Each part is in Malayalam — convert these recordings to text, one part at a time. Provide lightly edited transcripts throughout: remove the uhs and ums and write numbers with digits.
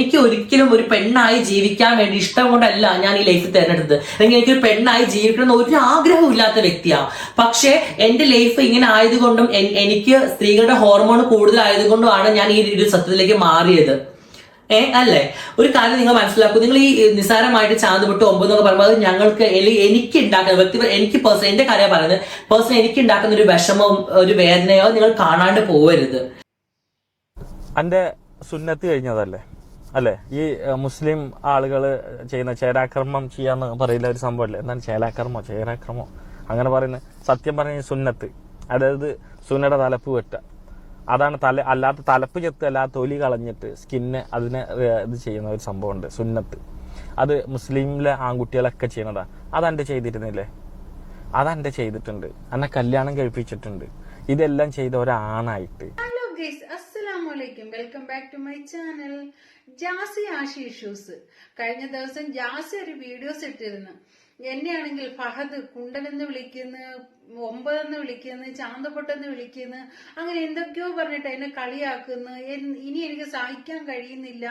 എനിക്ക് ഒരിക്കലും ഒരു പെണ്ണായി ജീവിക്കാൻ വേണ്ടി ഇഷ്ടം കൊണ്ടല്ല ഞാൻ ഈ ലൈഫ് തിരഞ്ഞെടുത്തത്, അല്ലെങ്കിൽ എനിക്കൊരു പെണ്ണായി ജീവിക്കണം ഒരു ആഗ്രഹവും ഇല്ലാത്ത വ്യക്തിയാണ്. പക്ഷെ എന്റെ ലൈഫ് ഇങ്ങനെ ആയതുകൊണ്ടും എനിക്ക് സ്ത്രീകളുടെ ഹോർമോൺ കൂടുതലായതുകൊണ്ടുമാണ് ഞാൻ ഈ ഒരു സത്യത്തിലേക്ക് മാറിയത്. അല്ലേ? ഒരു കാര്യം നിങ്ങൾ മനസ്സിലാക്കൂ. നിങ്ങൾ ഈ നിസ്സാരമായിട്ട് ചാന്തുപെട്ട് 9 എന്നൊക്കെ പറയുമ്പോൾ അത് ഞങ്ങൾക്ക് എനിക്ക് ഉണ്ടാക്കുന്ന എനിക്ക് പേഴ്സണൽ എന്റെ കാര്യം പറയുന്നത്, പേഴ്സണൽ എനിക്ക് ഉണ്ടാക്കുന്ന ഒരു വിഷമോ ഒരു വേദനയോ നിങ്ങൾ കാണാണ്ട് പോവരുത്. എന്റെ സുന്നത്ത് കഴിഞ്ഞതല്ലേ അല്ലെ? ഈ മുസ്ലിം ആളുകൾ ചെയ്യുന്ന ചേരാക്രമം ചെയ്യാന്ന് പറയുന്ന ഒരു സംഭവമല്ലേ? എന്താണ് ചേരാക്രമോ അങ്ങനെ പറയുന്നത്? സത്യം പറഞ്ഞ സുന്നത്ത്, അതായത് സുന്നയുടെ തലപ്പ് വെട്ടുക, അതാണ് അല്ലാത്ത തലപ്പ് ചെത്ത് അല്ലാത്ത തൊലി കളഞ്ഞിട്ട് സ്കിന്നെ അതിനെ ഇത് ചെയ്യുന്ന ഒരു സംഭവമുണ്ട് സുന്നത്ത്. അത് മുസ്ലിമിലെ ആൺകുട്ടികളൊക്കെ ചെയ്യുന്നതാ. അതെന്റെ ചെയ്തിരുന്നില്ലേ? അതെന്റെ ചെയ്തിട്ടുണ്ട്. എന്നെ കല്യാണം കഴിപ്പിച്ചിട്ടുണ്ട്. ഇതെല്ലാം ചെയ്ത ഒരാണായിട്ട്. ഹലോ ഗൈസ്, അസ്സലാമലൈക്കും, welcome back to my channel Jasi Ashi issues. കഴിഞ്ഞ ദിവസം ജാസി ഒരു വീഡിയോസ് ഇട്ടിരുന്നു. എന്നെയാണെങ്കിൽ ഫഹദ് കുണ്ടനെന്ന് വിളിക്കുന്നു, 9 എന്ന് വിളിക്കുന്നു, ചാന്തപ്പൊട്ടെന്ന് വിളിക്കുന്നു, അങ്ങനെ എന്തൊക്കെയോ പറഞ്ഞിട്ട് എന്നെ കളിയാക്കുന്നു. ഇനി എനിക്ക് സഹിക്കാൻ കഴിയുന്നില്ല,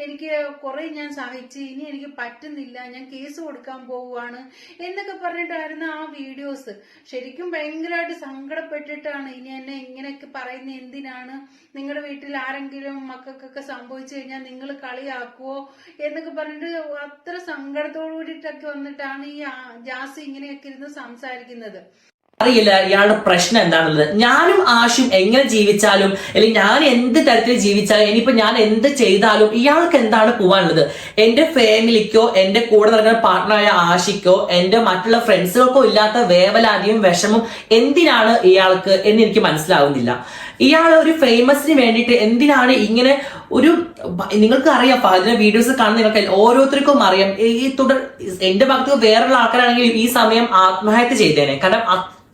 എനിക്ക് കുറെ ഞാൻ സഹിച്ച് ഇനി എനിക്ക് പറ്റുന്നില്ല, ഞാൻ കേസ് കൊടുക്കാൻ പോവുകയാണ് എന്നൊക്കെ പറഞ്ഞിട്ടായിരുന്നു ആ വീഡിയോസ്. ശരിക്കും ഭയങ്കരമായിട്ട് സങ്കടപ്പെട്ടിട്ടാണ്. ഇനി എന്നെ ഇങ്ങനെയൊക്കെ പറയുന്ന എന്തിനാണ്? നിങ്ങളുടെ വീട്ടിൽ ആരെങ്കിലും മക്കൾക്കൊക്കെ സംഭവിച്ചു കഴിഞ്ഞാൽ നിങ്ങൾ കളിയാക്കുവോ എന്നൊക്കെ പറഞ്ഞിട്ട് അത്ര സങ്കടത്തോടു കൂടിയിട്ടൊക്കെ വന്നിട്ടാണ് ഈ ജാസി ഇങ്ങനെയൊക്കെ ഇരുന്ന് സംസാരിക്കുന്നത്. അറിയില്ല ഇയാളുടെ പ്രശ്നം എന്താണുള്ളത്. ഞാനും ആശും എങ്ങനെ ജീവിച്ചാലും, അല്ലെങ്കിൽ ഞാൻ എന്ത് തരത്തിൽ ജീവിച്ചാലും, ഇനിയിപ്പോ ഞാൻ എന്ത് ചെയ്താലും ഇയാൾക്ക് എന്താണ് പോവാനുള്ളത്? എന്റെ ഫാമിലിക്കോ എന്റെ കൂടെ നടക്കുന്ന പാർട്ട്ണറായ ആഷിക്കോ എന്റെ മറ്റുള്ള ഫ്രണ്ട്സുകൾക്കോ ഇല്ലാത്ത വേവലാതിയും വിഷമം എന്തിനാണ് ഇയാൾക്ക് എന്ന് എനിക്ക് മനസ്സിലാവുന്നില്ല. ഇയാൾ ഒരു ഫേമസിന് വേണ്ടിയിട്ട് എന്തിനാണ് ഇങ്ങനെ ഒരു, നിങ്ങൾക്ക് അറിയാം ഫഹദിന്റെ വീഡിയോസ് കാണുന്ന നിങ്ങൾക്ക് ഓരോരുത്തർക്കും അറിയാം. ഈ എന്റെ ഭാഗത്ത് വേറെയുള്ള ആൾക്കാരാണെങ്കിൽ ഈ സമയം ആത്മഹത്യ ചെയ്തേനെ. കാരണം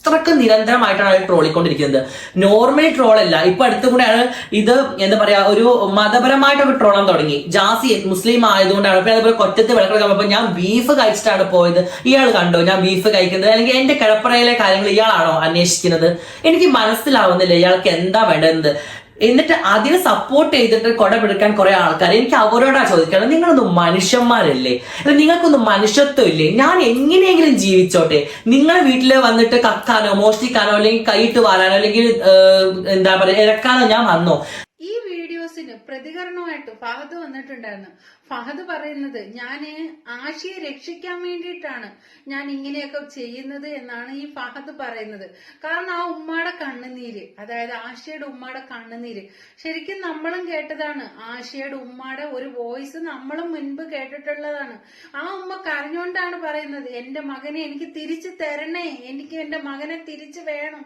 അത്രക്ക് നിരന്തരമായിട്ടാണ് ട്രോളിക്കൊണ്ടിരിക്കുന്നത്. നോർമൽ ട്രോൾ അല്ല. ഇപ്പൊ അടുത്തുകൂടെയാണ് ഇത് എന്താ പറയാ ഒരു മതപരമായിട്ടൊക്കെ ട്രോളാൻ തുടങ്ങി. ജാസി മുസ്ലിം ആയതുകൊണ്ടാണ്. ഇപ്പൊ അതുപോലെ കൊറ്റത്ത് വിളക്കെടുക്കാൻ ഞാൻ ബീഫ് കഴിച്ചിട്ടാണ് പോയത്. ഇയാൾ കണ്ടോ ഞാൻ ബീഫ് കഴിക്കുന്നത്? അല്ലെങ്കിൽ എന്റെ കിടപ്പറയിലെ കാര്യങ്ങൾ ഇയാളാണോ അന്വേഷിക്കുന്നത്? എനിക്ക് മനസ്സിലാവുന്നില്ല ഇയാൾക്ക് എന്താ വേണ്ടത്. എന്നിട്ട് അതിനെ സപ്പോർട്ട് ചെയ്തിട്ട് കൊടപിടിക്കാൻ കുറെ ആൾക്കാർ. എനിക്ക് അവരോടാ ചോദിക്കണം, നിങ്ങളൊന്നും മനുഷ്യന്മാരല്ലേ? നിങ്ങൾക്കൊന്നും മനുഷ്യത്വം ഇല്ലേ? ഞാൻ എങ്ങനെയെങ്കിലും ജീവിച്ചോട്ടെ. നിങ്ങളെ വീട്ടില് വന്നിട്ട് കക്കാനോ മോഷ്ടിക്കാനോ അല്ലെങ്കിൽ കൈയിട്ട് വാരാനോ അല്ലെങ്കിൽ എന്താ പറയാ ഇറക്കാനോ ഞാൻ വന്നോ? ഈ വീഡിയോസിന് പ്രതികരണമായിട്ട് ഫഹദ് വന്നിട്ടുണ്ടായിരുന്നു. ഫഹദ് പറയുന്നത് ഞാന് ആഷിയെ രക്ഷിക്കാൻ വേണ്ടിയിട്ടാണ് ഞാൻ ഇങ്ങനെയൊക്കെ ചെയ്യുന്നത് എന്നാണ് ഈ ഫഹദ് പറയുന്നത്. കാരണം ആ ഉമ്മയുടെ കണ്ണുനീര്, അതായത് ആഷിയുടെ ഉമ്മയുടെ കണ്ണുനീര് ശരിക്കും നമ്മളും കേട്ടതാണ്. ആഷിയുടെ ഉമ്മയുടെ ഒരു വോയിസ് നമ്മളും മുൻപ് കേട്ടിട്ടുള്ളതാണ്. ആ ഉമ്മ കരഞ്ഞുകൊണ്ടാണ് പറയുന്നത്, എന്റെ മകനെ എനിക്ക് തിരിച്ചു തരണേ, എനിക്ക് എന്റെ മകനെ തിരിച്ചു വേണം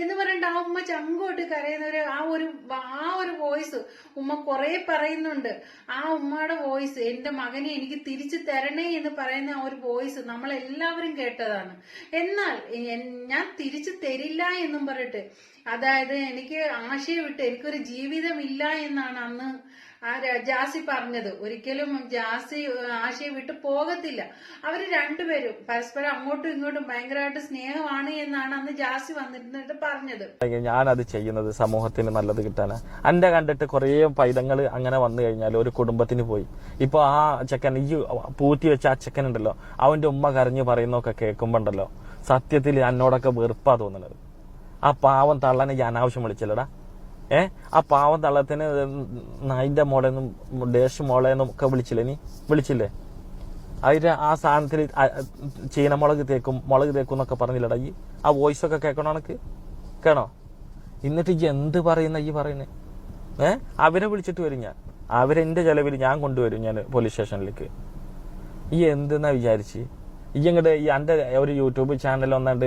എന്ന് പറഞ്ഞിട്ട് ആ ഉമ്മ ചങ്കോട്ട് കരയുന്ന ആ ഒരു വോയിസ് ഉമ്മ കുറെ പറയുന്നുണ്ട്. ആ ഉമ്മയുടെ വോയിസ്, എന്റെ മകനെ എനിക്ക് തിരിച്ചു തരണേ എന്ന് പറയുന്ന ആ ഒരു വോയിസ് നമ്മൾ എല്ലാവരും കേട്ടതാണ്. എന്നാൽ ഞാൻ തിരിച്ചു തരില്ല എന്നും പറഞ്ഞിട്ട്, അതായത് എനിക്ക് ആശയെ വിട്ട് എനിക്കൊരു ജീവിതമില്ല എന്നാണ് അന്ന് ജാസി പറഞ്ഞത്. ഒരിക്കലും ജാസി ആശയെ വിട്ട് പോകത്തില്ല. അവര് രണ്ടുപേരും പരസ്പരം അങ്ങോട്ടും ഇങ്ങോട്ടും ഭയങ്കരമായിട്ട് സ്നേഹമാണ് എന്നാണ് അന്ന് ജാസി വന്നിരുന്നിട്ട് പറഞ്ഞത്. ഞാനത് ചെയ്യുന്നത് സമൂഹത്തിന് നല്ലത് കിട്ടാനാ. എന്റെ കണ്ടിട്ട് കുറെ പൈതങ്ങൾ അങ്ങനെ വന്നു കഴിഞ്ഞാൽ ഒരു കുടുംബത്തിന് പോയി. ഇപ്പൊ ആ ചെക്കൻ, ഈ പൂറ്റി വെച്ച ആ ചെക്കൻ ഉണ്ടല്ലോ, അവന്റെ ഉമ്മ കരഞ്ഞു പറയുന്നൊക്കെ കേൾക്കുമ്പോണ്ടല്ലോ സത്യത്തിൽ എന്നോടൊക്കെ വെറുപ്പാ തോന്നുന്നത്. ആ പാവം തള്ളനെ ഞാൻ അനാവശ്യം വിളിച്ചില്ലടാ. ആ പാവം തള്ളത്തിന് നായിന്റെ മോളെന്നും ഡേഷ് മോളെന്നും ഒക്കെ വിളിച്ചില്ലേ? അതിന്റെ ആ സാധനത്തിൽ ചീനമുളക് തേക്കും എന്നൊക്കെ പറഞ്ഞില്ലടാ. ഈ ആ വോയിസ് ഒക്കെ കേൾക്കണോ എനക്ക്? കേണോ? എന്നിട്ട് ഈ എന്ത് പറയുന്ന ഈ പറയുന്നത്? അവരെ വിളിച്ചിട്ട് വരും ഞാൻ. അവരെന്റെ ചെലവിൽ ഞാൻ കൊണ്ടുവരും ഞാൻ പോലീസ് സ്റ്റേഷനിലേക്ക്. ഈ എന്തെന്നാ വിചാരിച്ച് ഈ ഇങ്ങോട്ട് ഈ എന്റെ ഒരു യൂട്യൂബ് ചാനൽ ഒന്നാണ്ട്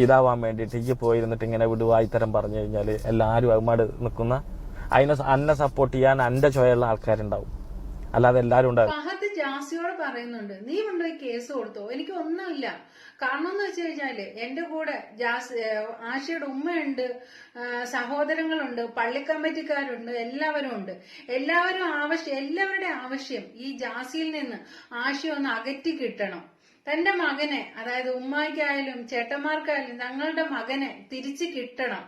ഇതാവാൻ വേണ്ടിയിട്ട് ഈ പോയിരുന്നിട്ട് ഇങ്ങനെ വിടുക ഇത്തരം പറഞ്ഞു കഴിഞ്ഞാല് എല്ലാരും അതുമാട് നിൽക്കുന്ന അന്നെ സപ്പോർട്ട് ചെയ്യാൻ എന്റെ ചോയുള്ള ആൾക്കാരുണ്ടാവും, അല്ലാതെ എല്ലാരും ഉണ്ടാവും. ഫഹദ് ജാസിയോട് പറയുന്നുണ്ട്, നീ കൊണ്ടുപോയി കേസ് കൊടുത്തോ, എനിക്ക് ഒന്നുമില്ല. കാരണം എന്ന് വെച്ച് കഴിഞ്ഞാല് എന്റെ കൂടെ ആശയുടെ ഉമ്മയുണ്ട്, സഹോദരങ്ങളുണ്ട്, പള്ളി കമ്മിറ്റിക്കാരുണ്ട്, എല്ലാവരും ഉണ്ട്. എല്ലാവരുടെയും ആവശ്യം ഈ ജാസിയിൽ നിന്ന് ആശയെ ഒന്ന് അകറ്റി കിട്ടണം. തന്റെ മകനെ, അതായത് ഉമ്മായിക്കായാലും ചേട്ടന്മാർക്കായാലും ഞങ്ങളുടെ മകനെ തിരിച്ചു കിട്ടണം,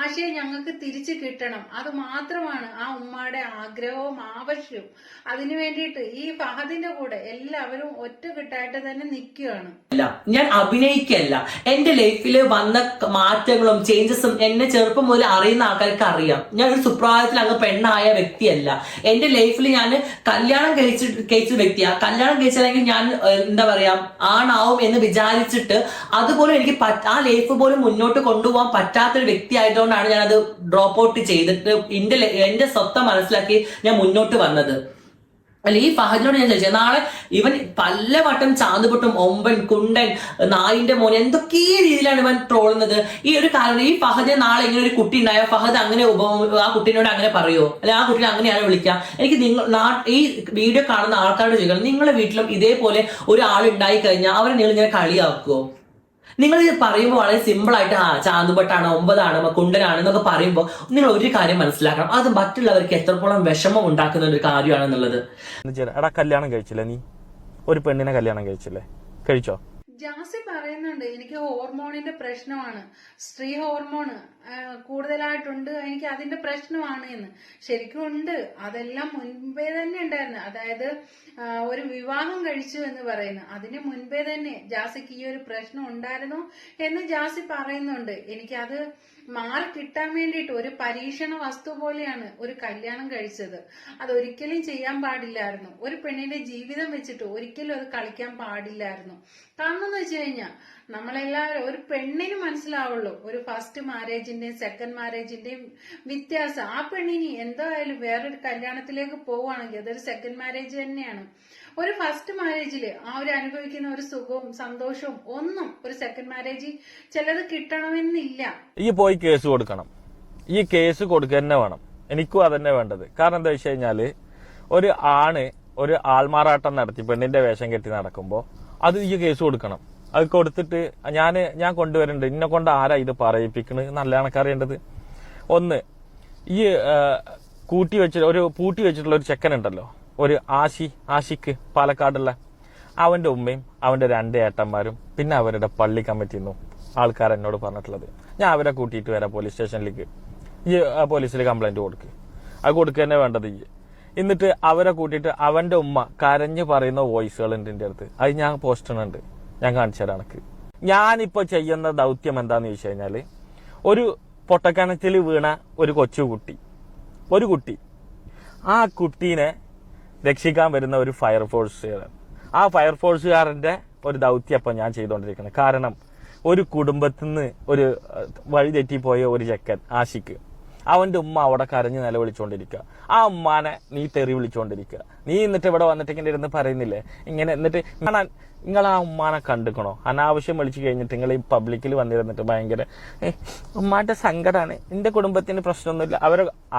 ആശയെ ഞങ്ങൾക്ക് തിരിച്ചു കിട്ടണം. അത് മാത്രമാണ് ആ ഉമ്മയുടെ ആഗ്രഹവും ആവശ്യവും. അതിനു വേണ്ടിയിട്ട് ഈ ഫഹദിന്റെ കൂടെ എല്ലാവരും ഒറ്റക്കെട്ടായിട്ട് തന്നെ നിൽക്കുകയാണ്. ഞാൻ അഭിനയിക്കല്ല. എന്റെ ലൈഫിൽ വന്ന മാറ്റങ്ങളും ചേഞ്ചസും എന്നെ ചെറുപ്പം മുതൽ അറിയുന്ന ആൾക്കാർക്ക് അറിയാം. ഞാൻ ഒരു സുപ്രായത്തിൽ അങ്ങ് പെണ്ണായ വ്യക്തിയല്ല. എന്റെ ലൈഫിൽ ഞാൻ കല്യാണം കഴിച്ച വ്യക്തിയാണ്. കല്യാണം കഴിച്ചില്ലെങ്കിൽ ഞാൻ എന്താ പറയാ ആണാവും എന്ന് വിചാരിച്ചിട്ട് അതുപോലെ എനിക്ക് ആ ലൈഫ് പോലും മുന്നോട്ട് കൊണ്ടുപോകാൻ പറ്റാത്തൊരു വ്യക്തി ആയതുകൊണ്ടാണ് ഞാൻ അത് ഡ്രോപ്പ് ഔട്ട് ചെയ്തിട്ട് എന്റെ സ്വത്തം മനസ്സിലാക്കി ഞാൻ മുന്നോട്ട് വന്നത്. അല്ല, ഈ ഫഹദിനോട് ഞാൻ ചോദിച്ചത്, നാളെ ഇവൻ പലവട്ടം ചാന്തുപൊട്ടും ഒമ്പൻ കുണ്ടൻ നായിന്റെ മോൻ എന്തൊക്കെ രീതിയിലാണ് ഇവൻ ട്രോളുന്നത്. ഈ ഒരു കാരണം ഈ ഫഹദിന് നാളെ ഇങ്ങനെ ഒരു കുട്ടി ഉണ്ടായ ഫഹദ് അങ്ങനെ ആ കുട്ടീനോട് അങ്ങനെ പറയുമോ, അല്ലെ ആ കുട്ടീനെ അങ്ങനെയാണ് വിളിക്കുക? എനിക്ക് ഈ വീഡിയോ കാണുന്ന ആൾക്കാരോട് ചോദിക്കണം, നിങ്ങളുടെ വീട്ടിലും ഇതേപോലെ ഒരാൾ ഉണ്ടായി കഴിഞ്ഞാൽ അവരെ നിങ്ങൾ ഇങ്ങനെ കളിയാക്കുമോ? നിങ്ങൾ ഇത് പറയുമ്പോൾ വളരെ സിമ്പിൾ ആയിട്ട് ചാന്തുപൊട്ടാണ്, ഒമ്പതാണ്, കുണ്ടനാണ് എന്നൊക്കെ പറയുമ്പോൾ നിങ്ങൾ ഒരു കാര്യം മനസ്സിലാക്കണം, അത് മറ്റുള്ളവർക്ക് എത്രത്തോളം വിഷമം ഉണ്ടാക്കുന്ന ഒരു കാര്യമാണെന്നുള്ളത്. എടാ, കല്യാണം കഴിച്ചില്ലേ നീ? ഒരു പെണ്ണിനെ കല്യാണം കഴിച്ചില്ലേ? കഴിച്ചോ? ജാസി പറയുന്നുണ്ട് എനിക്ക് ഹോർമോണിന്റെ പ്രശ്നമാണ്, സ്ത്രീ ഹോർമോൺ കൂടുതലായിട്ടുണ്ട്, എനിക്ക് അതിന്റെ പ്രശ്നമാണ് എന്ന്. ശരിക്കും ഉണ്ട്, അതെല്ലാം മുൻപേ തന്നെ ഉണ്ടായിരുന്നു. അതായത് ഒരു വിവാഹം കഴിച്ചു എന്ന് പറയുന്നു, അതിന് മുൻപേ തന്നെ ജാസിക്ക് ഈ ഒരു പ്രശ്നം ഉണ്ടായിരുന്നു എന്ന് ജാസി പറയുന്നുണ്ട്. എനിക്കത് മാറി കിട്ടാൻ വേണ്ടിയിട്ട് ഒരു പരീക്ഷണ വസ്തു പോലെയാണ് ഒരു കല്യാണം കഴിച്ചത്. അതൊരിക്കലും ചെയ്യാൻ പാടില്ലായിരുന്നു. ഒരു പെണ്ണിന്റെ ജീവിതം വെച്ചിട്ട് ഒരിക്കലും അത് കളിക്കാൻ പാടില്ലായിരുന്നു. കാരണം എന്ന് വെച്ച് കഴിഞ്ഞാൽ നമ്മളെല്ലാവരും ഒരു പെണ്ണിന് മനസ്സിലാവുള്ളൂ ഒരു ഫസ്റ്റ് മാരേജിന്റെയും സെക്കൻഡ് മാരേജിന്റെയും വ്യത്യാസം. ആ പെണ്ണിന് എന്തായാലും വേറൊരു കല്യാണത്തിലേക്ക് പോവുകയാണെങ്കിൽ അതൊരു സെക്കൻഡ് മാരേജ് തന്നെയാണ്. ഒരു ഫസ്റ്റ് മാരേജില് ആ ഒരു അനുഭവിക്കുന്ന ഒരു സുഖവും സന്തോഷവും ഒന്നും ഒരു സെക്കൻഡ് മാരേജിൽ ചിലത് കിട്ടണമെന്നില്ല. ഈ പോയി കേസ് കൊടുക്കണം. ഈ കേസ് കൊടുക്കുക തന്നെ വേണം. എനിക്കും അതന്നെ വേണ്ടത്. കാരണം എന്താ വെച്ച് കഴിഞ്ഞാല് ഒരു ആണ് ഒരു ആൾമാറാട്ടം നടത്തി പെണ്ണിന്റെ വേഷം കെട്ടി നടക്കുമ്പോ അത് ഈ കേസ് കൊടുക്കണം. അത് കൊടുത്തിട്ട് ഞാൻ കൊണ്ടുവരുന്നുണ്ട്, ഇന്നെ കൊണ്ട് ആരാ ഇത് പറയിപ്പിക്കണത് നല്ല കണക്കറിയേണ്ടത്. ഒന്ന്, ഈ പൂട്ടി വെച്ചിട്ടുള്ള ഒരു ചെക്കനുണ്ടല്ലോ, ഒരു ആഷിക്ക് പാലക്കാടുള്ള, അവന്റെ ഉമ്മയും അവന്റെ 2 ഏട്ടന്മാരും പിന്നെ അവരുടെ പള്ളി കമ്മിറ്റിയിൽ നിന്നും ആൾക്കാർ എന്നോട് പറഞ്ഞിട്ടുള്ളത്, ഞാൻ അവരെ കൂട്ടിയിട്ട് വരാം പോലീസ് സ്റ്റേഷനിലേക്ക്, ഈ പോലീസിൽ കംപ്ലൈന്റ് കൊടുക്കുക. അത് കൊടുക്കുക തന്നെ വേണ്ടത്. എന്നിട്ട് അവരെ കൂട്ടിയിട്ട് അവന്റെ ഉമ്മ കരഞ്ഞു പറയുന്ന വോയിസുകൾ ഉണ്ട് എന്റെ അടുത്ത്. അത് ഞാൻ പോസ്റ്റ് ചെയ്യുന്നുണ്ട്, ഞാൻ കാണിച്ചു തരാം എനക്ക്. ഞാനിപ്പോ ചെയ്യുന്ന ദൗത്യം എന്താന്ന് ചോദിച്ചു കഴിഞ്ഞാല്, ഒരു പൊട്ടക്കിണറ്റിൽ വീണ ഒരു കുട്ടി, ആ കുട്ടീനെ രക്ഷിക്കാൻ വരുന്ന ഒരു ഫയർഫോഴ്സുകാരൻ, ആ ഫയർഫോഴ്സുകാരന്റെ ഒരു ദൗത്യം ഇപ്പൊ ഞാൻ ചെയ്തുകൊണ്ടിരിക്കുന്നത്. കാരണം ഒരു കുടുംബത്തിൽ നിന്ന് ഒരു വഴി തെറ്റിപ്പോയ ഒരു ചെക്കൻ ആഷിക്ക്, അവന്റെ ഉമ്മ അവിടെ കരഞ്ഞ് നിലവിളിച്ചോണ്ടിരിക്കുക. ആ ഉമ്മാനെ നീ തെറി വിളിച്ചോണ്ടിരിക്കുക. നീ എന്നിട്ട് ഇവിടെ വന്നിട്ട് ഇങ്ങനെ ഇരുന്ന് പറയുന്നില്ലേ ഇങ്ങനെ, എന്നിട്ട് നിങ്ങൾ ആ ഉമ്മാനെ കണ്ടുക്കണോ? അനാവശ്യം വിളിച്ചു കഴിഞ്ഞിട്ട് നിങ്ങൾ ഈ പബ്ലിക്കിൽ വന്നിരുന്നിട്ട് ഭയങ്കര ഉമ്മാന്റെ സങ്കടമാണ്, എന്റെ കുടുംബത്തിന് പ്രശ്നമൊന്നുമില്ല.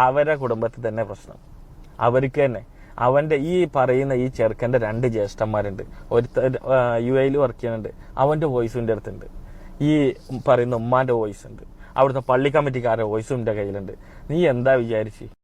അവരെ കുടുംബത്തിൽ തന്നെ പ്രശ്നം, അവർക്ക് തന്നെ. അവന്റെ ഈ പറയുന്ന ഈ ചെറുക്കന്റെ 2 ജ്യേഷ്ഠന്മാരുണ്ട്, ഒരു UAE വർക്ക് ചെയ്യുന്നുണ്ട്, അവന്റെ വോയിസും എന്റെ അടുത്തുണ്ട്. ഈ പറയുന്ന ഉമ്മാന്റെ വോയിസ് ഉണ്ട്, അവിടുത്തെ പള്ളി കമ്മിറ്റിക്കാരുടെ വോയിസും എന്റെ കയ്യിലുണ്ട്. നീ എന്താ വിചാരിച്ച്?